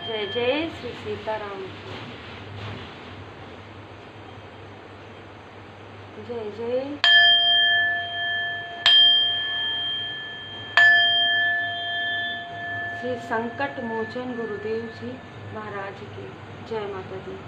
जय जय श्री सीताराम। जय जय श्री संकट मोचन गुरुदेव जी महाराज की जय माता दी।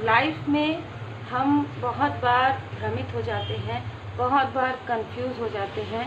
लाइफ में हम बहुत बार भ्रमित हो जाते हैं, बहुत बार कंफ्यूज हो जाते हैं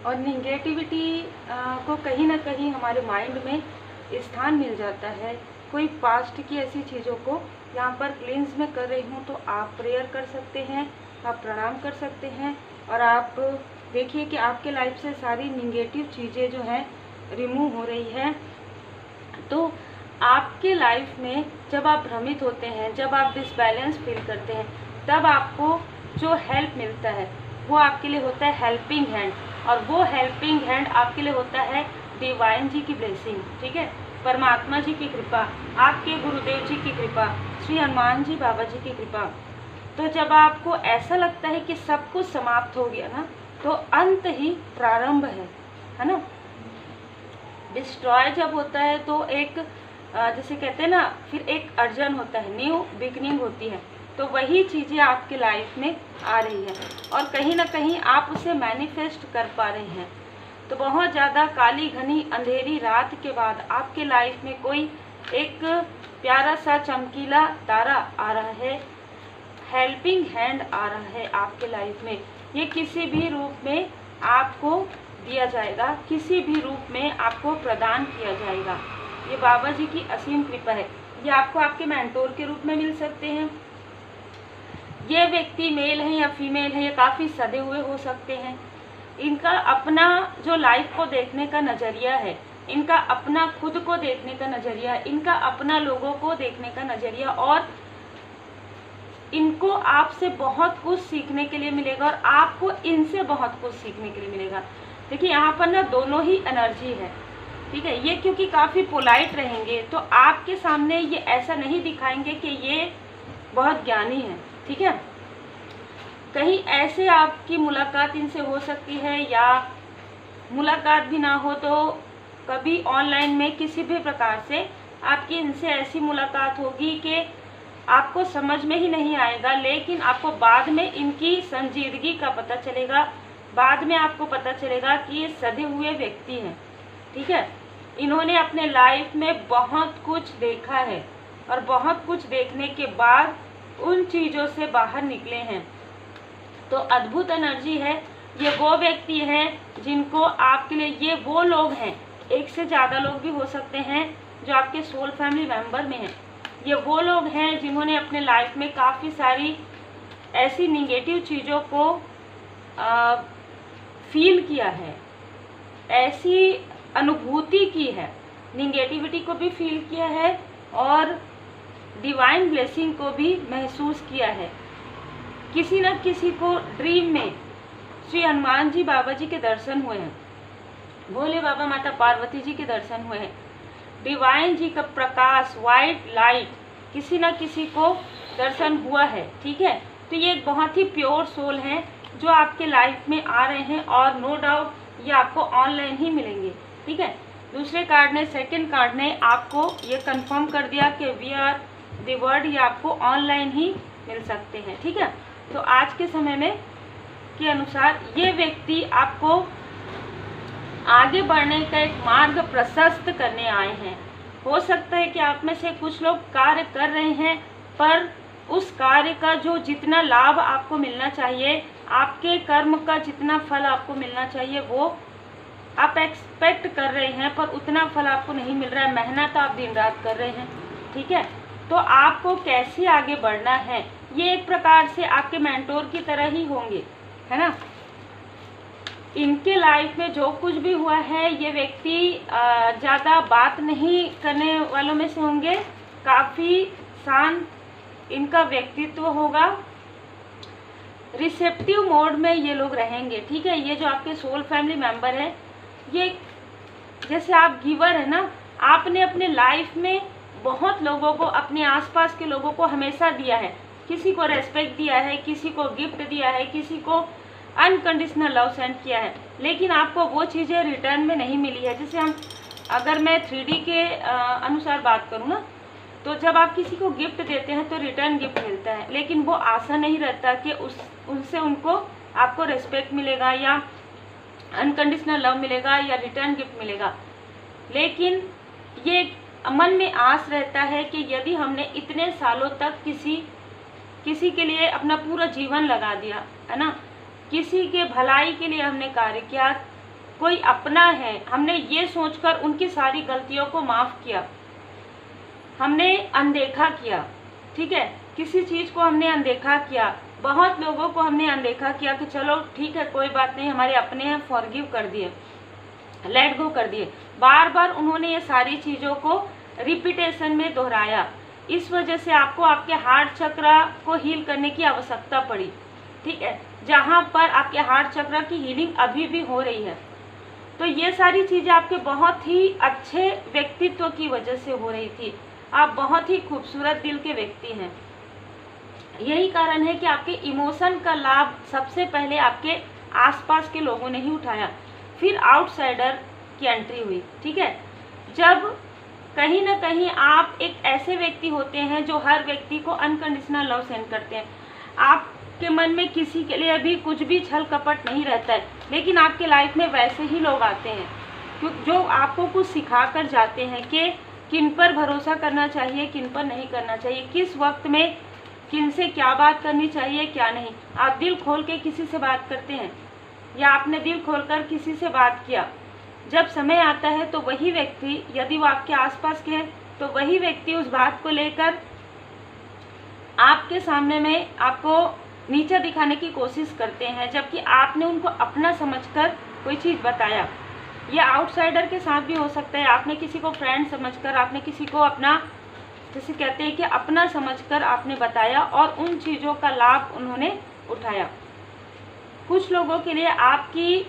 और निगेटिविटी को कहीं ना कहीं हमारे माइंड में स्थान मिल जाता है। कोई पास्ट की ऐसी चीज़ों को यहाँ पर क्लींस में कर रही हूँ, तो आप प्रेयर कर सकते हैं, आप प्रणाम कर सकते हैं और आप देखिए कि आपके लाइफ से सारी निगेटिव चीज़ें जो हैं रिमूव हो रही है। तो आपके लाइफ में जब आप भ्रमित होते हैं, जब आप डिसबैलेंस फील करते हैं, तब आपको जो हेल्प मिलता है वो आपके लिए होता है हेल्पिंग हैंड, और वो हेल्पिंग हैंड आपके लिए होता है डिवाइन जी की ब्लेसिंग। ठीक है, परमात्मा जी की कृपा, आपके गुरुदेव जी की कृपा, श्री हनुमान जी बाबा जी की कृपा। तो जब आपको ऐसा लगता है कि सब कुछ समाप्त हो गया ना, तो अंत ही प्रारंभ है ना। डिस्ट्रॉय जब होता है तो एक जैसे कहते हैं ना, फिर एक अर्जन होता है, न्यू बिगनिंग होती है। तो वही चीज़ें आपके लाइफ में आ रही है और कहीं ना कहीं आप उसे मैनिफेस्ट कर पा रहे हैं। तो बहुत ज़्यादा काली घनी अंधेरी रात के बाद आपके लाइफ में कोई एक प्यारा सा चमकीला तारा आ रहा है, हेल्पिंग हैंड आ रहा है आपके लाइफ में। ये किसी भी रूप में आपको दिया जाएगा, किसी भी रूप में आपको प्रदान किया जाएगा। ये बाबा जी की असीम कृपा है। ये आपको आपके मेंटोर के रूप में मिल सकते हैं। ये व्यक्ति मेल है या फीमेल है, ये काफ़ी सदे हुए हो सकते हैं। इनका अपना जो लाइफ को देखने का नज़रिया है, इनका अपना खुद को देखने का नज़रिया, इनका अपना लोगों को देखने का नज़रिया, और इनको आपसे बहुत कुछ सीखने के लिए मिलेगा और आपको इनसे बहुत कुछ सीखने के लिए मिलेगा। देखिए यहाँ पर ना दोनों ही एनर्जी है। ठीक है, ये क्योंकि काफ़ी पोलाइट रहेंगे तो आपके सामने ये ऐसा नहीं दिखाएंगे कि ये बहुत ज्ञानी है। ठीक है, कहीं ऐसे आपकी मुलाकात इनसे हो सकती है, या मुलाकात भी ना हो तो कभी ऑनलाइन में किसी भी प्रकार से आपकी इनसे ऐसी मुलाकात होगी कि आपको समझ में ही नहीं आएगा, लेकिन आपको बाद में इनकी संजीदगी का पता चलेगा। बाद में आपको पता चलेगा कि ये सधे हुए व्यक्ति हैं। ठीक है, इन्होंने अपने लाइफ में बहुत कुछ देखा है और बहुत कुछ देखने के बाद उन चीज़ों से बाहर निकले हैं। तो अद्भुत एनर्जी है। ये वो व्यक्ति हैं जिनको आपके लिए, ये वो लोग हैं, एक से ज़्यादा लोग भी हो सकते हैं जो आपके सोल फैमिली मेंबर में हैं। ये वो लोग हैं जिन्होंने अपने लाइफ में काफ़ी सारी ऐसी निगेटिव चीज़ों को फील किया है, ऐसी अनुभूति की है, निगेटिविटी को भी फील किया है और डिवाइन ब्लेसिंग को भी महसूस किया है। किसी न किसी को ड्रीम में श्री हनुमान जी बाबा जी के दर्शन हुए हैं, भोले बाबा माता पार्वती जी के दर्शन हुए हैं, डिवाइन जी का प्रकाश, वाइट लाइट, किसी न किसी को दर्शन हुआ है। ठीक है, तो ये एक बहुत ही प्योर सोल हैं जो आपके लाइफ में आ रहे हैं और नो डाउट ये आपको ऑनलाइन ही मिलेंगे। ठीक है, दूसरे कार्ड ने, सेकंड कार्ड ने आपको ये कंफर्म कर दिया कि वी आर द वर्ड, ये आपको ऑनलाइन ही मिल सकते हैं। ठीक है, तो आज के समय में के अनुसार ये व्यक्ति आपको आगे बढ़ने का एक मार्ग प्रशस्त करने आए हैं। हो सकता है कि आप में से कुछ लोग कार्य कर रहे हैं, पर उस कार्य का जो जितना लाभ आपको मिलना चाहिए, आपके कर्म का जितना फल आपको मिलना चाहिए, वो आप एक्सपेक्ट कर रहे हैं, पर उतना फल आपको नहीं मिल रहा है। मेहनत आप दिन रात कर रहे हैं। ठीक है, तो आपको कैसे आगे बढ़ना है, ये एक प्रकार से आपके मेंटोर की तरह ही होंगे, है ना। इनके लाइफ में जो कुछ भी हुआ है, ये व्यक्ति ज़्यादा बात नहीं करने वालों में से होंगे, काफ़ी शांत इनका व्यक्तित्व होगा, रिसेप्टिव मोड में ये लोग रहेंगे। ठीक है, ये जो आपके सोल फैमिली मेंबर है, ये जैसे आप गिवर है ना, आपने अपने लाइफ में बहुत लोगों को, अपने आसपास के लोगों को हमेशा दिया है, किसी को रेस्पेक्ट दिया है, किसी को गिफ्ट दिया है, किसी को अनकंडीशनल लव सेंड किया है, लेकिन आपको वो चीज़ें रिटर्न में नहीं मिली है। जैसे हम अगर मैं 3D के अनुसार बात करूँ ना, तो जब आप किसी को गिफ्ट देते हैं तो रिटर्न गिफ्ट मिलता है, लेकिन वो आशा नहीं रहता कि उनसे उनको आपको रिस्पेक्ट मिलेगा या अनकंडीशनल लव मिलेगा या रिटर्न गिफ्ट मिलेगा। लेकिन ये मन में आस रहता है कि यदि हमने इतने सालों तक किसी के लिए अपना पूरा जीवन लगा दिया है ना, किसी के भलाई के लिए हमने कार्य किया, कोई अपना है, हमने ये सोचकर उनकी सारी गलतियों को माफ़ किया, हमने अनदेखा किया, ठीक है, किसी चीज़ को हमने अनदेखा किया, बहुत लोगों को हमने अनदेखा किया कि चलो ठीक है कोई बात नहीं, हमारे अपने हैं, फॉरगिव कर दिए, लेट गो कर दिए। बार बार उन्होंने ये सारी चीज़ों को रिपीटेशन में दोहराया, इस वजह से आपको आपके हार्ट चक्र को हील करने की आवश्यकता पड़ी, ठीक है, जहाँ पर आपके हार्ट चक्र की हीलिंग अभी भी हो रही है। तो ये सारी चीज़ें आपके बहुत ही अच्छे व्यक्तित्व की वजह से हो रही थी। आप बहुत ही खूबसूरत दिल के व्यक्ति हैं। यही कारण है कि आपके इमोशन का लाभ सबसे पहले आपके आसपास के लोगों ने ही उठाया, फिर आउटसाइडर की एंट्री हुई, ठीक है। जब कहीं ना कहीं आप एक ऐसे व्यक्ति होते हैं जो हर व्यक्ति को अनकंडीशनल लव सेंड करते हैं, आपके मन में किसी के लिए भी कुछ भी छल कपट नहीं रहता है, लेकिन आपके लाइफ में वैसे ही लोग आते हैं जो आपको कुछ सिखा कर जाते हैं कि किन पर भरोसा करना चाहिए, किन पर नहीं करना चाहिए, किस वक्त में किन से क्या बात करनी चाहिए, क्या नहीं। आप दिल खोल के किसी से बात करते हैं या आपने दिल खोलकर किसी से बात किया, जब समय आता है तो वही व्यक्ति, यदि वो आपके आसपास के हैं, तो वही व्यक्ति उस बात को लेकर आपके सामने में आपको नीचा दिखाने की कोशिश करते हैं, जबकि आपने उनको अपना समझकर कोई चीज़ बताया। यह आउटसाइडर के साथ भी हो सकता है, आपने किसी को फ्रेंड समझकर, आपने किसी को अपना, जैसे कहते हैं कि अपना समझकर आपने बताया और उन चीज़ों का लाभ उन्होंने उठाया। कुछ लोगों के लिए आपकी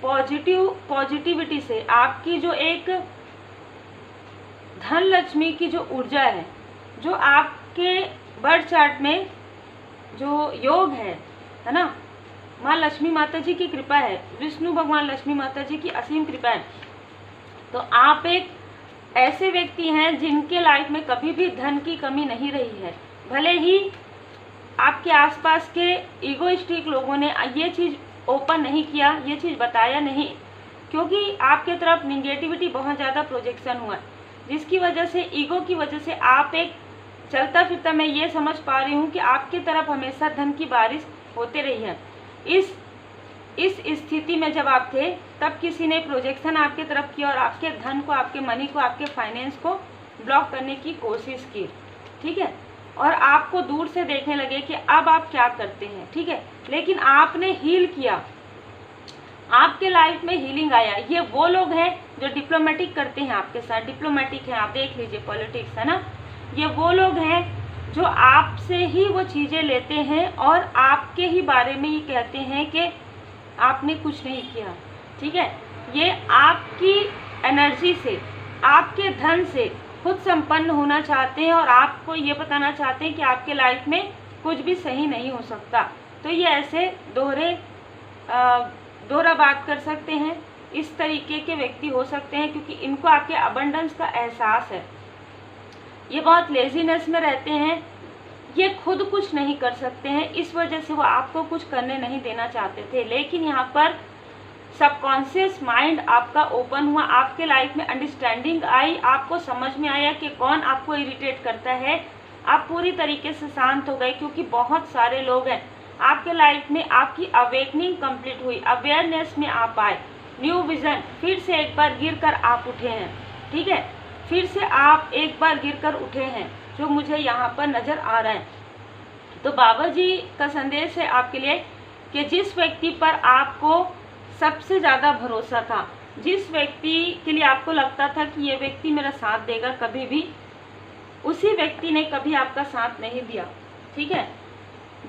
पॉजिटिविटी से, आपकी जो एक धन लक्ष्मी की जो ऊर्जा है, जो आपके बर्थ चार्ट में जो योग है ना, माँ लक्ष्मी माता जी की कृपा है, विष्णु भगवान लक्ष्मी माता जी की असीम कृपा है, तो आप एक ऐसे व्यक्ति हैं जिनके लाइफ में कभी भी धन की कमी नहीं रही है। भले ही आपके आसपास के ईगोइस्टिक लोगों ने ये चीज़ ओपन नहीं किया, ये चीज़ बताया नहीं, क्योंकि आपके तरफ निगेटिविटी बहुत ज़्यादा प्रोजेक्शन हुआ, जिसकी वजह से, ईगो की वजह से आप एक चलता फिरता, मैं ये समझ पा रही हूँ कि आपकी तरफ हमेशा धन की बारिश होते रही है। इस स्थिति में जब आप थे तब किसी ने प्रोजेक्शन आपके तरफ किया और आपके धन को, आपके मनी को, आपके फाइनेंस को ब्लॉक करने की कोशिश की, ठीक है, और आपको दूर से देखने लगे कि अब आप क्या करते हैं, ठीक है, लेकिन आपने हील किया, आपके लाइफ में हीलिंग आया। ये वो लोग हैं जो डिप्लोमेटिक करते हैं आपके साथ, डिप्लोमेटिक हैं, आप देख लीजिए, पॉलिटिक्स है ना, ये वो लोग हैं जो आपसे ही वो चीज़ें लेते हैं और आपके ही बारे में ही कहते हैं कि आपने कुछ नहीं किया, ठीक है। ये आपकी एनर्जी से, आपके धन से खुद संपन्न होना चाहते हैं और आपको ये बताना चाहते हैं कि आपके लाइफ में कुछ भी सही नहीं हो सकता। तो ये ऐसे दोहरा बात कर सकते हैं, इस तरीके के व्यक्ति हो सकते हैं, क्योंकि इनको आपके अबंडेंस का एहसास है। ये बहुत लेजीनेस में रहते हैं, ये खुद कुछ नहीं कर सकते हैं, इस वजह से वो आपको कुछ करने नहीं देना चाहते थे। लेकिन यहाँ पर सबकॉन्शियस माइंड आपका ओपन हुआ, आपके लाइफ में अंडरस्टैंडिंग आई, आपको समझ में आया कि कौन आपको इरिटेट करता है, आप पूरी तरीके से शांत हो गए, क्योंकि बहुत सारे लोग हैं आपके लाइफ में। आपकी अवेकनिंग कंप्लीट हुई, अवेयरनेस में आप आए, न्यू विजन, फिर से एक बार गिर कर आप उठे हैं, ठीक है, फिर से आप एक बार गिर कर उठे हैं, जो मुझे यहाँ पर नज़र आ रहा है। तो बाबा जी का संदेश है आपके लिए कि जिस व्यक्ति पर आपको सबसे ज़्यादा भरोसा था, जिस व्यक्ति के लिए आपको लगता था कि ये व्यक्ति मेरा साथ देगा कभी भी, उसी व्यक्ति ने कभी आपका साथ नहीं दिया, ठीक है।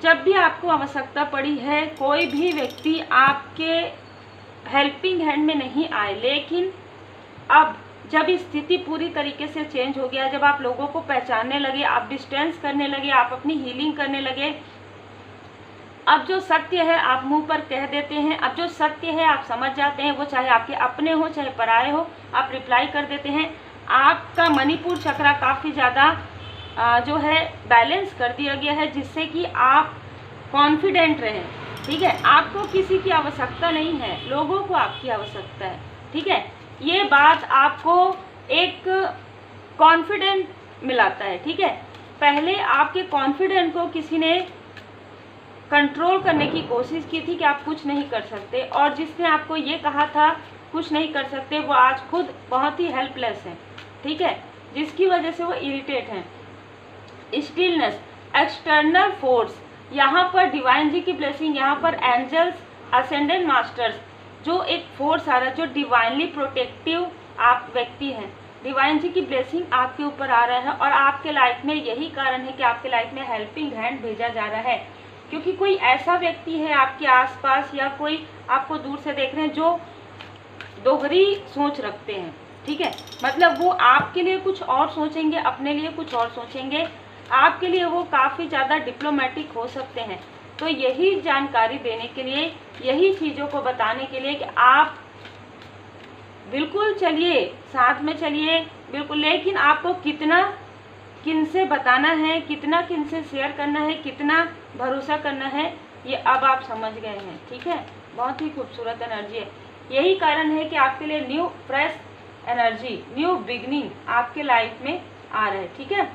जब भी आपको आवश्यकता पड़ी है, कोई भी व्यक्ति आपके हेल्पिंग हैंड में नहीं आए, लेकिन अब जब स्थिति पूरी तरीके से चेंज हो गया, जब आप लोगों को पहचानने लगे, आप डिस्टेंस करने लगे, आप अपनी हीलिंग करने लगे, अब जो सत्य है आप मुंह पर कह देते हैं, अब जो सत्य है आप समझ जाते हैं, वो चाहे आपके अपने हो चाहे पराए हो, आप रिप्लाई कर देते हैं। आपका मणिपुर चक्रा काफ़ी ज़्यादा जो है बैलेंस कर दिया गया है, जिससे कि आप कॉन्फिडेंट रहें। ठीक है, आपको किसी की आवश्यकता नहीं है, लोगों को आपकी आवश्यकता है। ठीक है, ये बात आपको एक कॉन्फिडेंट मिलाता है। ठीक है, पहले आपके कॉन्फिडेंट को किसी ने कंट्रोल करने की कोशिश की थी कि आप कुछ नहीं कर सकते, और जिसने आपको ये कहा था कुछ नहीं कर सकते, वो आज खुद बहुत ही हेल्पलेस है। ठीक है, जिसकी वजह से वो इरिटेट हैं। स्टिलनेस, एक्सटर्नल फोर्स, यहाँ पर डिवाइन जी की ब्लेसिंग, यहाँ पर एंजल्स, असेंडेंट मास्टर्स, जो एक फोर्स आ रहा है, जो डिवाइनली प्रोटेक्टिव आप व्यक्ति हैं, डिवाइन जी की ब्लेसिंग आपके ऊपर आ रहा है। और आपके लाइफ में यही कारण है कि आपके लाइफ में हेल्पिंग हैंड भेजा जा रहा है, क्योंकि कोई ऐसा व्यक्ति है आपके आसपास या कोई आपको दूर से देख रहे हैं जो दोहरी सोच रखते हैं। ठीक है, मतलब वो आपके लिए कुछ और सोचेंगे, अपने लिए कुछ और सोचेंगे, आपके लिए वो काफ़ी ज़्यादा डिप्लोमेटिक हो सकते हैं। तो यही जानकारी देने के लिए, यही चीज़ों को बताने के लिए कि आप बिल्कुल चलिए, साथ में चलिए बिल्कुल, लेकिन आपको कितना किन से बताना है, कितना किन से शेयर करना है, कितना भरोसा करना है, ये अब आप समझ गए हैं। ठीक है, बहुत ही खूबसूरत एनर्जी है। यही कारण है कि आपके लिए new fresh energy, new beginning आपके लाइफ में आ रहा है। ठीक है,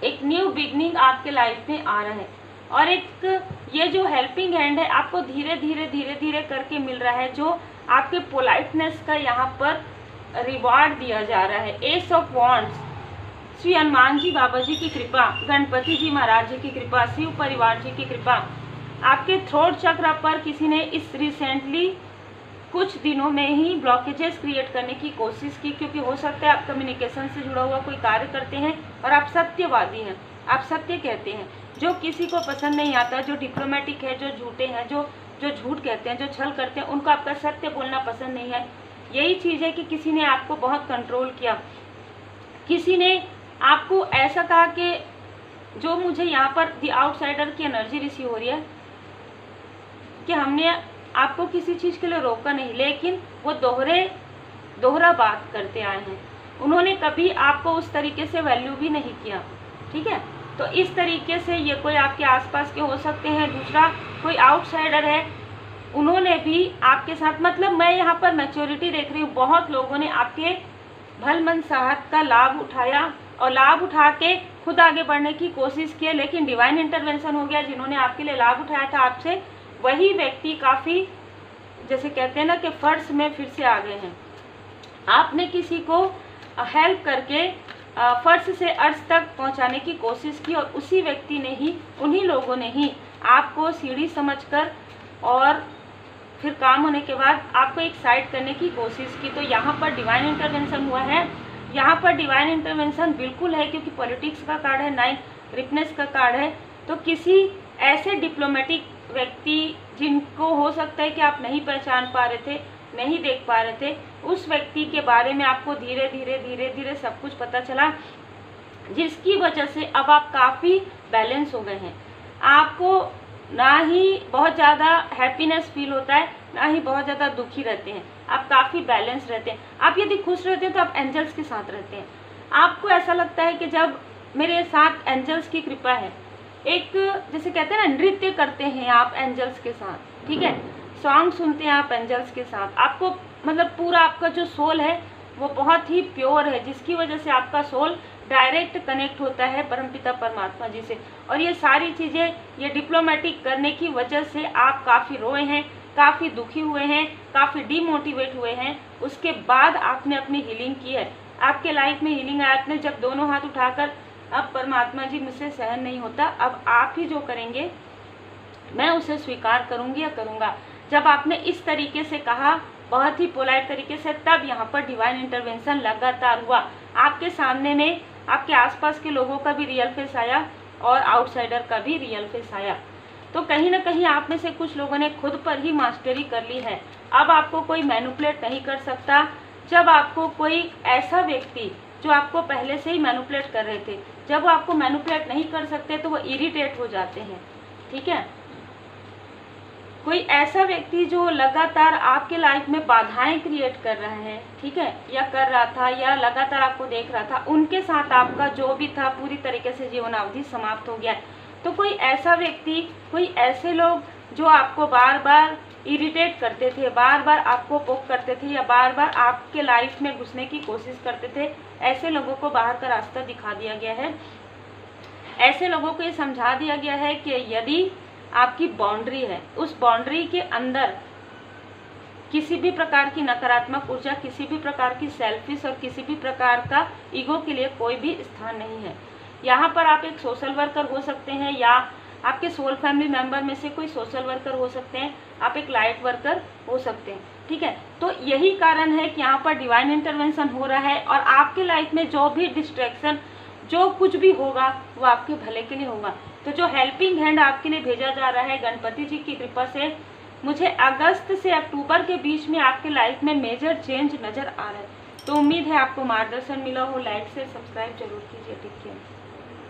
एक न्यू बिगनिंग आपके लाइफ में आ रहा है। और एक ये जो हेल्पिंग हैंड है आपको धीरे धीरे धीरे धीरे करके मिल रहा है, जो आपके पोलाइटनेस का यहाँ पर रिवार्ड दिया जा रहा है। Ace of wands, Shri Hanuman ji Baba ji की कृपा, गणपति जी महाराज जी की कृपा, शिव परिवार जी की कृपा। आपके थ्रोट चक्र पर किसी ने इस रिसेंटली कुछ दिनों में ही ब्लॉकेजेस क्रिएट करने की कोशिश की, क्योंकि हो सकता है आप कम्युनिकेशन से जुड़ा हुआ कोई कार्य करते हैं और आप सत्यवादी हैं, आप सत्य कहते हैं। जो किसी को पसंद नहीं आता, जो डिप्लोमेटिक है, जो झूठे हैं, जो झूठ कहते हैं, जो छल करते हैं, उनको आपका सत्य बोलना पसंद नहीं है। यही चीज़ है कि किसी ने आपको बहुत कंट्रोल किया, किसी ने आपको ऐसा कहा कि जो मुझे यहाँ पर द आउटसाइडर की एनर्जी रिसीव हो रही है कि हमने आपको किसी चीज़ के लिए रोका नहीं, लेकिन वो दोहरा बात करते आए हैं। उन्होंने कभी आपको उस तरीके से वैल्यू भी नहीं किया। ठीक है, तो इस तरीके से ये कोई आपके आसपास के हो सकते हैं। दूसरा कोई आउटसाइडर है, उन्होंने भी आपके साथ, मतलब मैं यहाँ पर मैच्योरिटी देख रही हूँ, बहुत लोगों ने आपके भल मन साहत का लाभ उठाया और लाभ उठा के खुद आगे बढ़ने की कोशिश की, लेकिन डिवाइन इंटरवेंशन हो गया। जिन्होंने आपके लिए लाभ उठाया था आपसे, वही व्यक्ति काफ़ी, जैसे कहते हैं ना कि फर्श में फिर से आ गए हैं। आपने किसी को हेल्प करके फर्श से अर्श तक पहुंचाने की कोशिश की, और उसी व्यक्ति ने ही, उन्हीं लोगों ने ही आपको सीढ़ी समझकर और फिर काम होने के बाद आपको एक साइड करने की कोशिश की। तो यहाँ पर डिवाइन इंटरवेंशन हुआ है, यहाँ पर डिवाइन इंटरवेंशन बिल्कुल है, क्योंकि पॉलिटिक्स का कार्ड है, 9 रिपनेस का कार्ड है। तो किसी ऐसे डिप्लोमेटिक व्यक्ति जिनको हो सकता है कि आप नहीं पहचान पा रहे थे, नहीं देख पा रहे थे, उस व्यक्ति के बारे में आपको धीरे धीरे सब कुछ पता चला, जिसकी वजह से अब आप काफ़ी बैलेंस हो गए हैं। आपको ना ही बहुत ज़्यादा हैप्पीनेस फील होता है, ना ही बहुत ज़्यादा दुखी रहते हैं, आप काफ़ी बैलेंस रहते हैं। आप यदि खुश रहते हैं तो आप एंजल्स के साथ रहते हैं। आपको ऐसा लगता है कि जब मेरे साथ एंजल्स की कृपा है, एक जैसे कहते हैं ना, नृत्य करते हैं आप एंजल्स के साथ। ठीक है, सॉन्ग सुनते हैं आप एंजल्स के साथ, आपको मतलब पूरा आपका जो सोल है वो बहुत ही प्योर है, जिसकी वजह से आपका सोल डायरेक्ट कनेक्ट होता है परमपिता परमात्मा जी से। और ये सारी चीज़ें, ये डिप्लोमेटिक करने की वजह से आप काफ़ी रोए हैं, काफ़ी दुखी हुए हैं, काफ़ी डीमोटिवेट हुए हैं। उसके बाद आपने अपनी हीलिंग की है, आपके लाइफ में हीलिंग आया। आपने जब दोनों हाथ उठाकर, अब परमात्मा जी मुझसे सहन नहीं होता, अब आप ही जो करेंगे मैं उसे स्वीकार करूंगी या करूंगा, जब आपने इस तरीके से कहा, बहुत ही पोलाइट तरीके से, तब यहाँ पर डिवाइन इंटरवेंशन लगातार हुआ। आपके सामने में आपके आसपास के लोगों का भी रियल फेस आया और आउटसाइडर का भी रियल फेस आया। तो कहीं ना कहीं आप में से कुछ लोगों ने खुद पर ही मास्टरी कर ली है। अब आपको कोई मैनिपुलेट नहीं कर सकता। जब आपको कोई ऐसा व्यक्ति जो आपको पहले से ही मैनिपुलेट कर रहे थे, जब वो आपको मैनिपुलेट नहीं कर सकते तो वो इरिटेट हो जाते हैं। ठीक है, कोई ऐसा व्यक्ति जो लगातार आपके लाइफ में बाधाएं क्रिएट कर रहा है, ठीक है, या कर रहा था या लगातार आपको देख रहा था, उनके साथ आपका जो भी था पूरी तरीके से जीवन अवधि समाप्त हो गया है। तो कोई ऐसा व्यक्ति, कोई ऐसे लोग जो आपको बार बार इरिटेट करते थे, बार बार आपको पोक करते थे या बार बार आपके लाइफ में घुसने की कोशिश करते थे, ऐसे लोगों को बाहर का रास्ता दिखा दिया गया है। ऐसे लोगों को ये समझा दिया गया है कि यदि आपकी बाउंड्री है, उस बाउंड्री के अंदर किसी भी प्रकार की नकारात्मक ऊर्जा, किसी भी प्रकार की सेल्फिश और किसी भी प्रकार का ईगो के लिए कोई भी स्थान नहीं है। यहाँ पर आप एक सोशल वर्कर हो सकते हैं या आपके सोल फैमिली मेंबर में से कोई सोशल वर्कर हो सकते हैं, आप एक लाइट वर्कर हो सकते हैं, ठीक है। तो यही कारण है कि यहाँ पर डिवाइन इंटरवेंशन हो रहा है और आपके लाइफ में जो भी डिस्ट्रैक्शन, जो कुछ भी होगा वो आपके भले के लिए होगा। तो जो हेल्पिंग हैंड आपके लिए भेजा जा रहा है गणपति जी की कृपा से, मुझे अगस्त से अक्टूबर के बीच में आपके लाइफ में मेजर चेंज नज़र आ रहा है। तो उम्मीद है आपको मार्गदर्शन मिला हो। लाइक से सब्सक्राइब जरूर कीजिए। ठीक है।